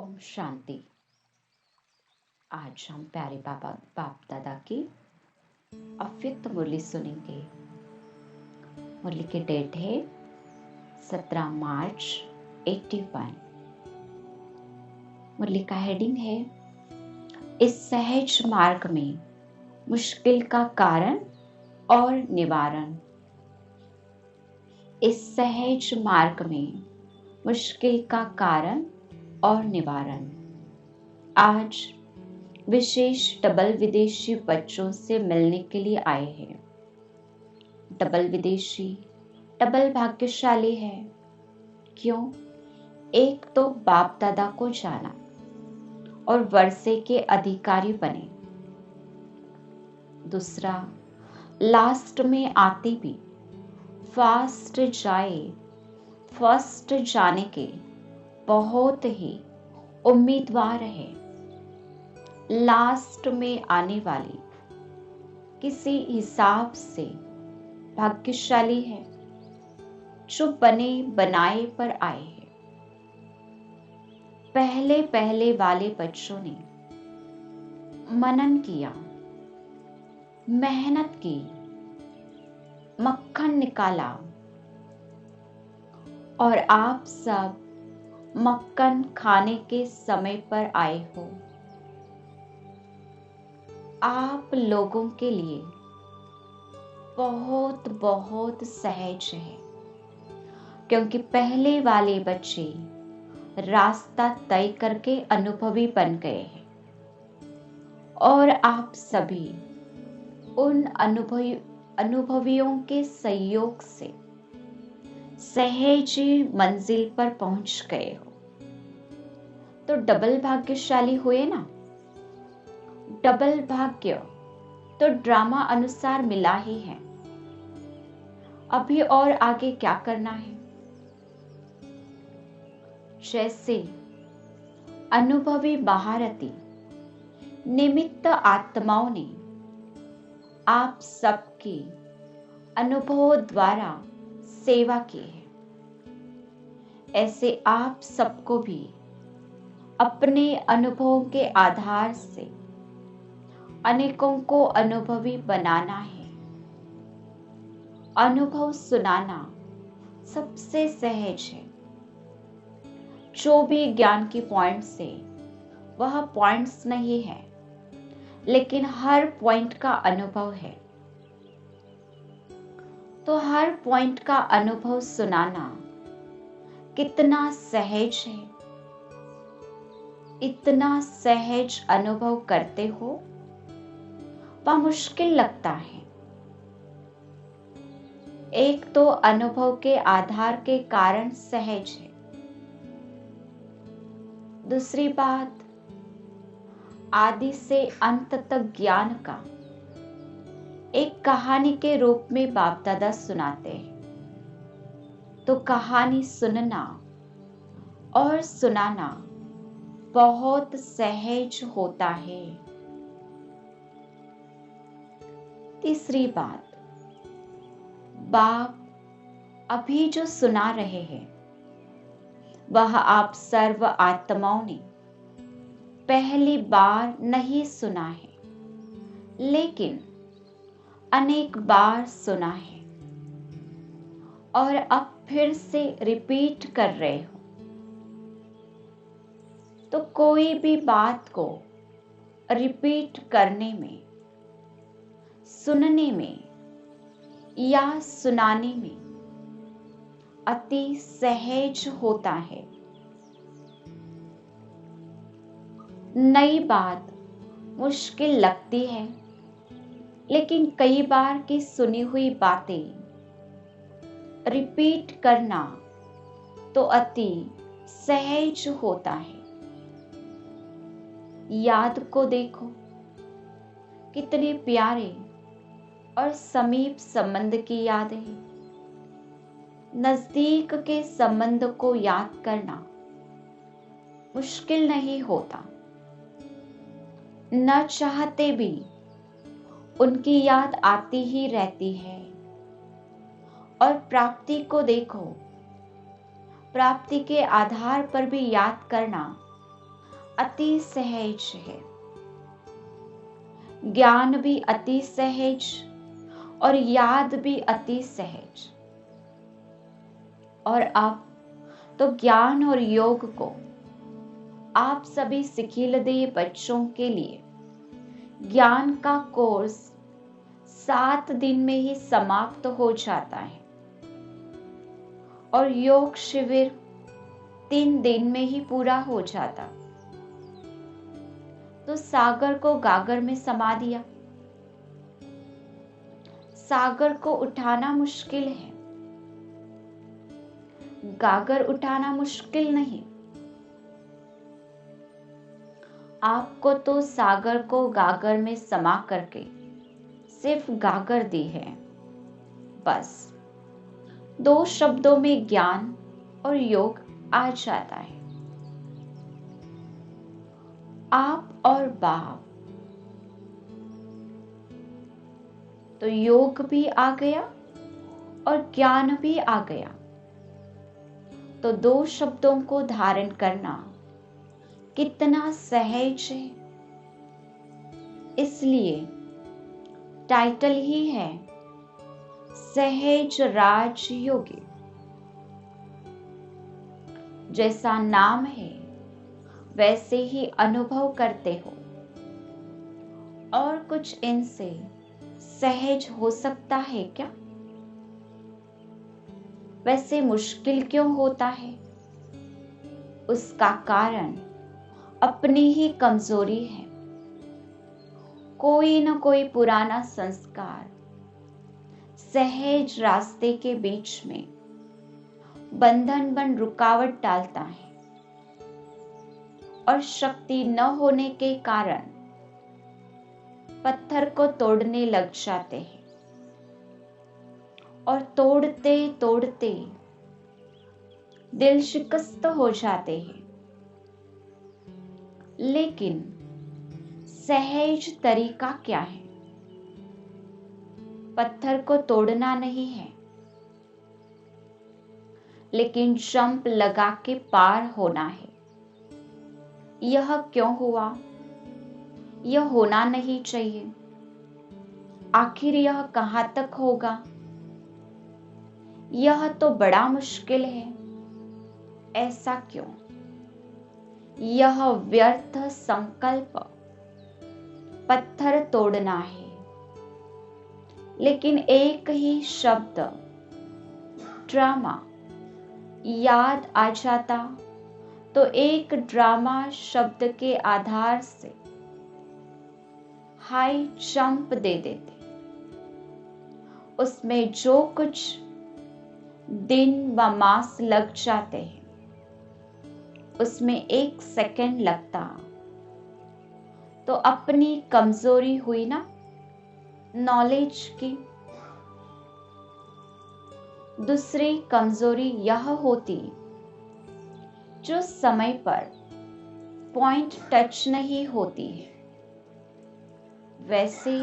ओम शांति। आज हम प्यारे बाबा बाप दादा की अव्यक्त मुरली सुनेंगे। मुरली की डेट है 17 मार्च 81। मुरली का हेडिंग है इस सहज मार्ग में मुश्किल का कारण और निवारण। इस सहज मार्ग में मुश्किल का कारण और निवारण। आज विशेष डबल विदेशी बच्चों से मिलने के लिए आए हैं। डबल विदेशी डबल भाग्यशाली है। क्यों? एक तो बाप दादा को जाना और वर्षे के अधिकारी बने। दूसरा, लास्ट में आते भी फास्ट जाए फर्स्ट जाने के बहुत ही उम्मीदवार है। लास्ट में आने वाली किसी हिसाब से भाग्यशाली है जो बने बनाए पर आए हैं। पहले पहले वाले बच्चों ने मनन किया, मेहनत की, मक्खन निकाला और आप सब मक्खन खाने के समय पर आए हो। आप लोगों के लिए बहुत बहुत सहज है, क्योंकि पहले वाले बच्चे रास्ता तय करके अनुभवी बन गए हैं और आप सभी उन अनुभवियों के सहयोग से सहज मंजिल पर पहुंच गए हो। तो डबल भाग्यशाली हुए ना। डबल भाग्य तो ड्रामा अनुसार मिला ही है। अभी और आगे क्या करना है? जैसे अनुभवी महारथी निमित्त आत्माओं ने आप सबकी अनुभव द्वारा सेवा की है, ऐसे आप सबको भी अपने अनुभव के आधार से अनेकों को अनुभवी बनाना है। अनुभव सुनाना सबसे सहज है। जो भी ज्ञान की पॉइंट्स है वह पॉइंट्स नहीं है, लेकिन हर पॉइंट का अनुभव है। तो हर पॉइंट का अनुभव सुनाना कितना सहज है। इतना सहज अनुभव करते हो वह मुश्किल लगता है। एक तो अनुभव के आधार के कारण सहज है। दूसरी बात, आदि से अंत तक ज्ञान का एक कहानी के रूप में बाप दादा सुनाते हैं। तो कहानी सुनना और सुनाना बहुत सहज होता है। तीसरी बात, बाप अभी जो सुना रहे हैं वह आप सर्व आत्माओं ने पहली बार नहीं सुना है, लेकिन अनेक बार सुना है और अब फिर से रिपीट कर रहे हो। तो कोई भी बात को रिपीट करने में, सुनने में या सुनाने में अति सहज होता है। नई बात मुश्किल लगती है, लेकिन कई बार की सुनी हुई बातें रिपीट करना तो अति सहज होता है। याद को देखो, कितने प्यारे और समीप संबंध की याद है। नजदीक के संबंध को याद करना मुश्किल नहीं होता। न चाहते भी उनकी याद आती ही रहती है। और प्राप्ति को देखो, प्राप्ति के आधार पर भी याद करना अति सहज है, ज्ञान भी अति सहज और याद भी अति सहज। और अब तो ज्ञान और योग को आप सभी सिखिलदेह बच्चों के लिए ज्ञान का कोर्स 7 दिन में ही समाप्त हो जाता है और योग शिविर 3 दिन में ही पूरा हो जाता। तो सागर को गागर में समा दिया। सागर को उठाना मुश्किल है, गागर उठाना मुश्किल नहीं। आपको तो सागर को गागर में समा करके सिर्फ गागर दी है। बस 2 शब्दों में ज्ञान और योग आ जाता है। आप और बाप, तो योग भी आ गया और ज्ञान भी आ गया। तो 2 शब्दों को धारण करना कितना सहज है। इसलिए टाइटल ही है सहज राज योगी। जैसा नाम है वैसे ही अनुभव करते हो, और कुछ इनसे सहज हो सकता है क्या? वैसे मुश्किल क्यों होता है? उसका कारण अपनी ही कमजोरी है। कोई न कोई पुराना संस्कार सहज रास्ते के बीच में बंधन बन रुकावट डालता है, और शक्ति न होने के कारण पत्थर को तोड़ने लग जाते हैं, और तोड़ते तोड़ते दिल शिकस्त हो जाते हैं। लेकिन सहज तरीका क्या है? पत्थर को तोड़ना नहीं है, लेकिन जंप लगा के पार होना है। यह क्यों हुआ? यह होना नहीं चाहिए। आखिर यह कहां तक होगा? यह तो बड़ा मुश्किल है। ऐसा क्यों? यह व्यर्थ संकल्प पत्थर तोड़ना है। लेकिन एक ही शब्द ड्रामा याद आ जाता तो एक ड्रामा शब्द के आधार से हाई जंप दे देते। उसमें जो कुछ दिन व मास लग जाते हैं, उसमें 1 सेकंड लगता। तो अपनी कमजोरी हुई ना नॉलेज की। दूसरी कमजोरी यह होती जो समय पर पॉइंट टच नहीं होती है। वैसे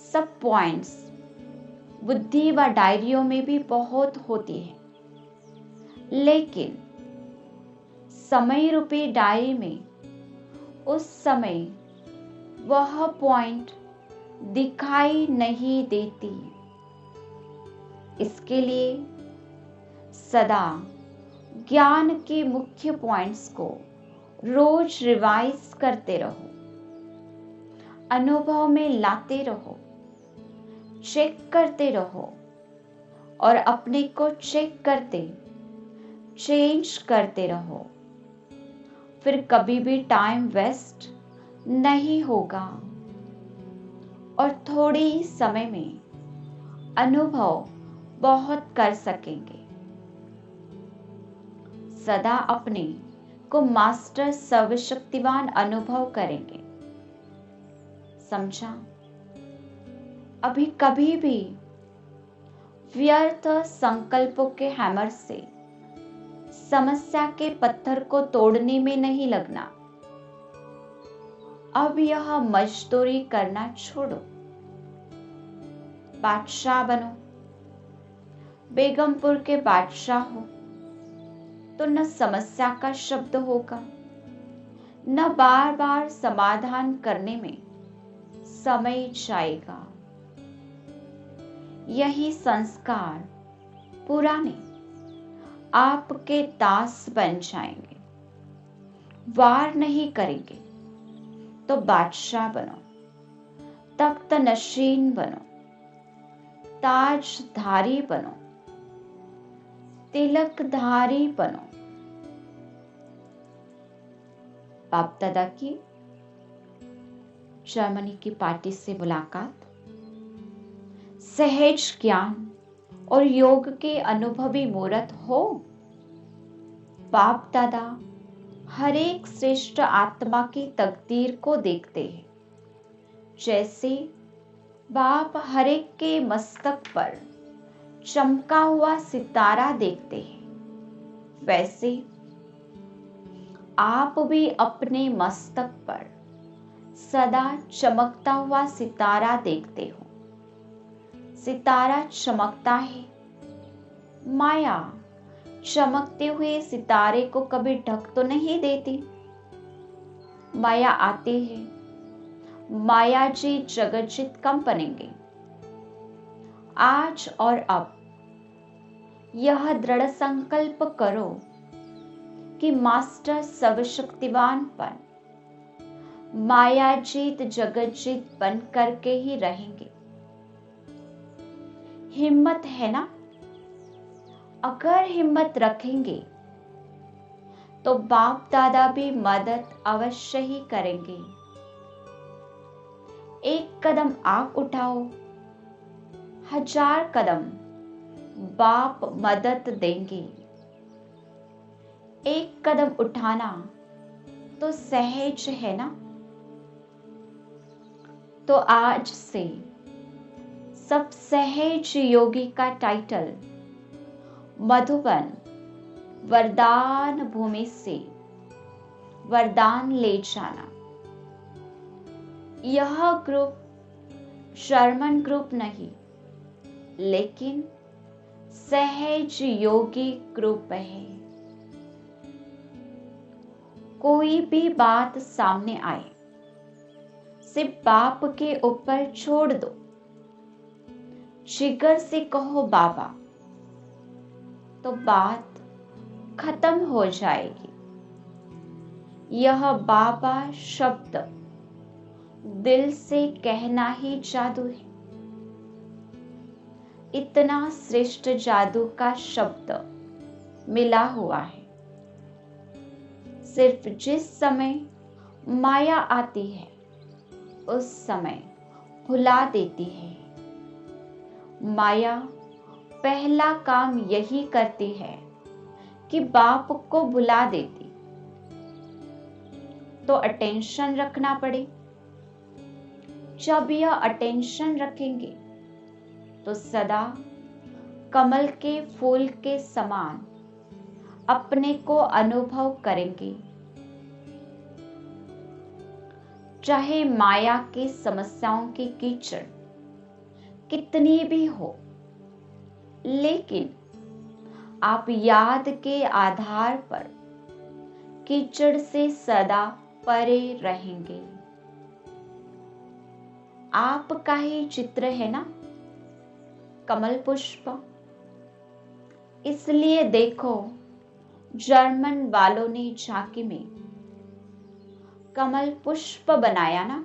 सब पॉइंट्स बुद्धि व डायरियों में भी बहुत होती है, लेकिन समय रूपी डायरी में उस समय वह पॉइंट दिखाई नहीं देती। इसके लिए सदा ज्ञान के मुख्य पॉइंट्स को रोज रिवाइज करते रहो, अनुभव में लाते रहो, चेक करते रहो, और अपने को चेक करते चेंज करते रहो। फिर कभी भी टाइम वेस्ट नहीं होगा और थोड़े ही समय में अनुभव बहुत कर सकेंगे। सदा अपने को मास्टर सर्वशक्तिवान अनुभव करेंगे। समझा? अभी कभी भी व्यर्थ संकल्पों के हैमर से समस्या के पत्थर को तोड़ने में नहीं लगना। अब यह मजदूरी करना छोड़ो, बादशाह बनो। बेगमपुर के बादशाह हो तो न समस्या का शब्द होगा, न बार बार समाधान करने में समय जाएगा। यही संस्कार पुराने आपके दास बन जाएंगे। वार नहीं करेंगे तो बादशाह बनो, तख्त नशीन बनो, ताजधारी बनो, तिलकधारी बनो। बाप दादा की जर्मनी की पार्टी से मुलाकात, सहज ज्ञान और योग के अनुभवी मूर्त हो। बाप दादा हर एक श्रेष्ठ आत्मा की तकदीर को देखते हैं। जैसे बाप हर एक के मस्तक पर चमका हुआ सितारा देखते हैं, वैसे आप भी अपने मस्तक पर सदा चमकता हुआ सितारा देखते हो। सितारा चमकता है, माया चमकते हुए सितारे को कभी ढक तो नहीं देती। माया आती है, माया जी जगज्जित कम बनेंगे। आज और अब यह दृढ़ संकल्प करो कि मास्टर सर्वशक्तिवान पर मायाजीत जगज्जीत बन करके ही रहेंगे। हिम्मत है ना? अगर हिम्मत रखेंगे तो बाप दादा भी मदद अवश्य ही करेंगे। एक कदम आप उठाओ, 1000 कदम बाप मदद देंगे। एक कदम उठाना तो सहज है ना? तो आज से सब सहज योगी का टाइटल मधुबन वरदान भूमि से वरदान ले जाना। यह ग्रुप शर्मन ग्रुप नहीं, लेकिन सहज योगी ग्रुप है। कोई भी बात सामने आए, सिर्फ बाप के ऊपर छोड़ दो। जिगर से कहो बाबा, तो बात खत्म हो जाएगी। यह बाबा शब्द दिल से कहना ही जादू है। इतना श्रेष्ठ जादू का शब्द मिला हुआ है। सिर्फ जिस समय माया आती है उस समय भुला देती है। माया पहला काम यही करती है कि बाप को भुला देती, तो अटेंशन रखना पड़े। जब यह अटेंशन रखेंगे तो सदा कमल के फूल के समान अपने को अनुभव करेंगे। चाहे माया की समस्याओं की कीचड़ कितनी भी हो, लेकिन आप याद के आधार पर कीचड़ से सदा परे रहेंगे। आपका ही चित्र है ना कमल पुष्प। इसलिए देखो, जर्मन वालों ने झांकी में कमल पुष्प बनाया ना।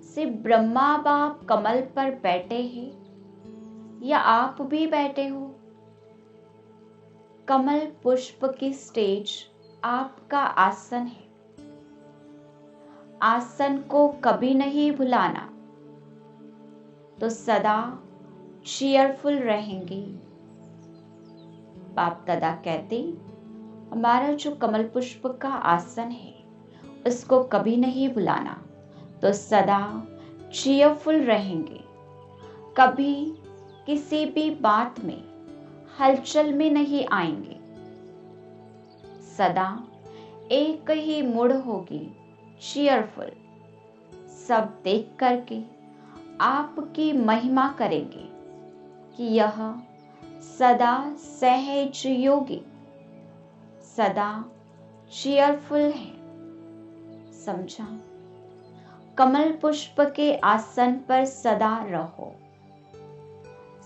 सिर्फ ब्रह्मा बाप कमल पर बैठे हैं या आप भी बैठे हो? कमल पुष्प की स्टेज आपका आसन है। आसन को कभी नहीं भुलाना, तो सदा चीयरफुल रहेंगे। बाप दादा कहते, हमारा जो कमल पुष्प का आसन है उसको कभी नहीं भुलाना, तो सदा चीयरफुल रहेंगे। कभी किसी भी बात में हलचल में नहीं आएंगे। सदा एक ही मुड़ होगी, चीयरफुल। सब देख करके आपकी महिमा करेंगे कि यह सदा सहज योगी, सदा चीयरफुल है, समझा? कमल पुष्प के आसन पर सदा रहो,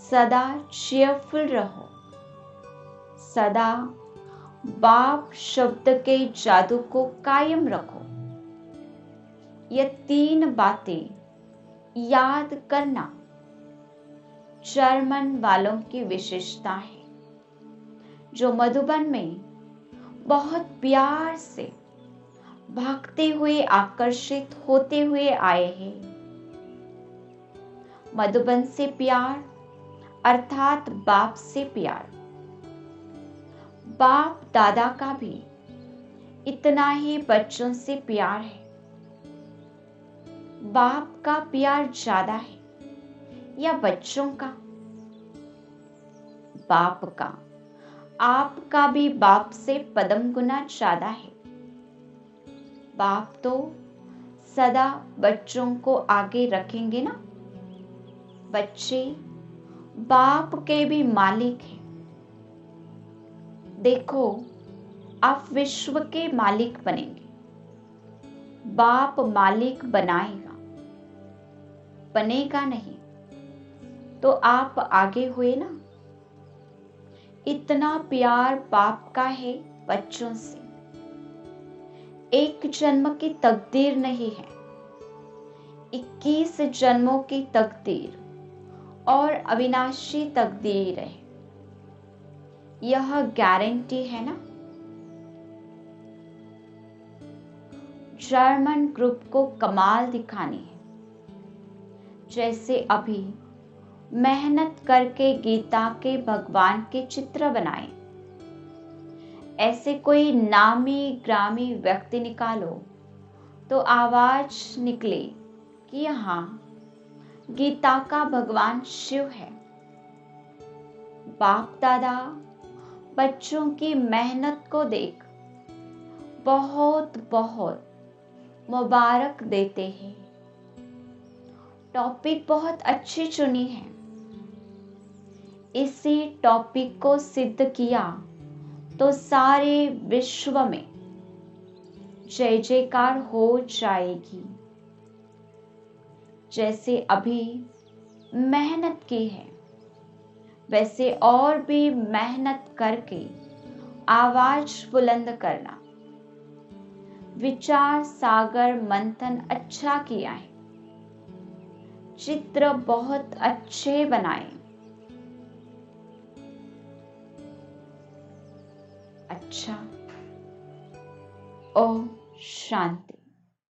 सदा चीयरफुल रहो, सदा बाप शब्द के जादू को कायम रखो। ये 3 बातें याद करना जर्मन वालों की विशेषता है, जो मधुबन में बहुत प्यार से भागते हुए आकर्षित होते हुए आए हैं। मधुबन से प्यार अर्थात बाप से प्यार। बाप दादा का भी इतना ही बच्चों से प्यार है। बाप का प्यार ज्यादा है या बच्चों का? बाप का, आपका भी बाप से पदम गुना ज्यादा है। बाप तो सदा बच्चों को आगे रखेंगे ना। बच्चे बाप के भी मालिक हैं। देखो, आप विश्व के मालिक बनेंगे। बाप मालिक बनाएगा, बनेगा नहीं तो आप आगे हुए ना। इतना प्यार बाप का है बच्चों से। एक जन्म की तकदीर नहीं है, 21 जन्मों की तकदीर और अविनाशी तकदीर है। यह गारंटी है ना। जर्मन ग्रुप को कमाल दिखानी है। जैसे अभी मेहनत करके गीता के भगवान के चित्र बनाए, ऐसे कोई नामी ग्रामी व्यक्ति निकालो तो आवाज निकले कि यहाँ गीता का भगवान शिव है। बाप दादा बच्चों की मेहनत को देख बहुत बहुत मुबारक देते हैं। टॉपिक बहुत अच्छी चुनी है। इसी टॉपिक को सिद्ध किया तो सारे विश्व में जय जयकार हो जाएगी। जैसे अभी मेहनत की है, वैसे और भी मेहनत करके आवाज बुलंद करना। विचार सागर मंथन अच्छा किया है। चित्र बहुत अच्छे बनाए। अच्छा, ओम शांति।